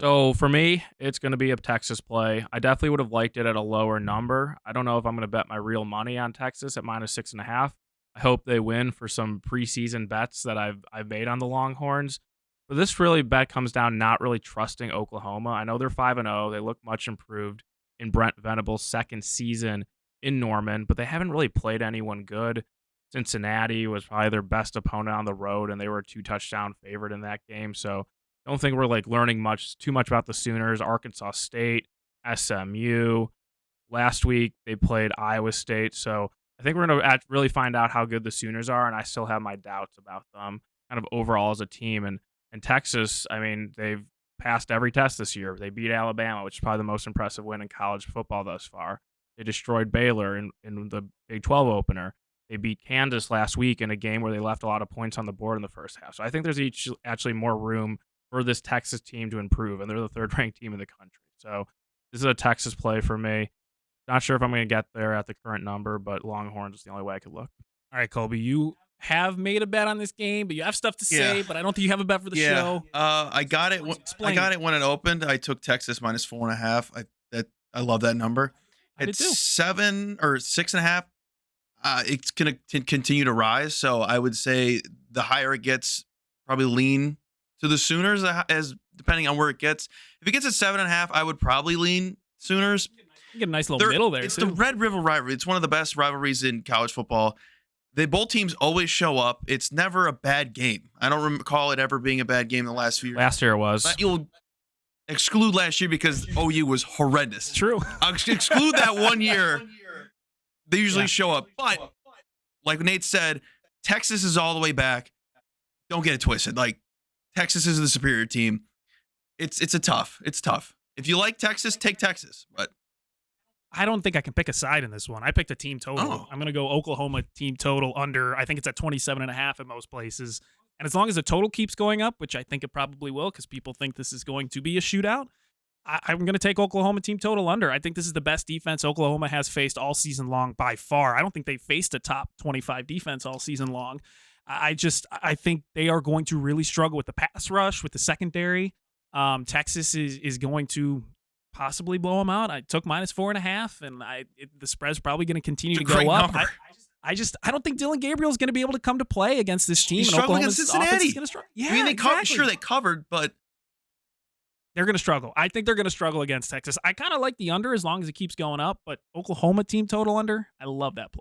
So for me, it's going to be a Texas play. I definitely would have liked it at a lower number. I don't know if I'm going to bet my real money on Texas at -6.5. I hope they win for some preseason bets that I've made on the Longhorns. But this really bet comes down not really trusting Oklahoma. I know they're 5-0. They look much improved in Brent Venables' second season in Norman, but they haven't really played anyone good. Cincinnati was probably their best opponent on the road, and they were a 2-touchdown favorite in that game. So don't think we're like learning too much about the Sooners. Arkansas State, SMU. Last week they played Iowa State, so I think we're going to really find out how good the Sooners are. And I still have my doubts about them, kind of overall as a team. And Texas, I mean, they've passed every test this year. They beat Alabama, which is probably the most impressive win in college football thus far. They destroyed Baylor in the Big 12 opener. They beat Kansas last week in a game where they left a lot of points on the board in the first half. So I think there's actually more room for this Texas team to improve, and they're the third-ranked team in the country. So this is a Texas play for me. Not sure if I'm going to get there at the current number, but Longhorns is the only way I could look. All right, Colby, you have made a bet on this game, but you have stuff to say, but I don't think you have a bet for the show. I got it. I got it when it opened. I took Texas -4.5. I love that number. It's 7 or 6.5. It's going to continue to rise. So I would say the higher it gets, probably lean to the Sooners as depending on where it gets. If it gets at 7.5, I would probably lean Sooners. You get a nice little middle there. It's the Red River rivalry. It's one of the best rivalries in college football. Both teams always show up. It's never a bad game. I don't recall it ever being a bad game in the last few years. Last year it was. You'll exclude last year because OU was horrendous. True. I'll exclude that 1 year. They usually show up. But like Nate said, Texas is all the way back. Don't get it twisted. Like, Texas is the superior team. It's tough. It's tough. If you like Texas, take Texas. But I don't think I can pick a side in this one. I picked a team total. Oh. I'm going to go Oklahoma team total under. I think it's at 27.5 at most places. And as long as the total keeps going up, which I think it probably will because people think this is going to be a shootout, I'm going to take Oklahoma team total under. I think this is the best defense Oklahoma has faced all season long by far. I don't think they faced a top 25 defense all season long. I think they are going to really struggle with the pass rush, with the secondary. Texas is going to possibly blow them out. I took -4.5, and the spread's probably going to continue to go up. I don't think Dylan Gabriel is going to be able to come to play against this team. He's struggling against Cincinnati. Yeah, I mean, exactly. Sure, they covered, but they're going to struggle. I think they're going to struggle against Texas. I kind of like the under as long as it keeps going up, but Oklahoma team total under, I love that play.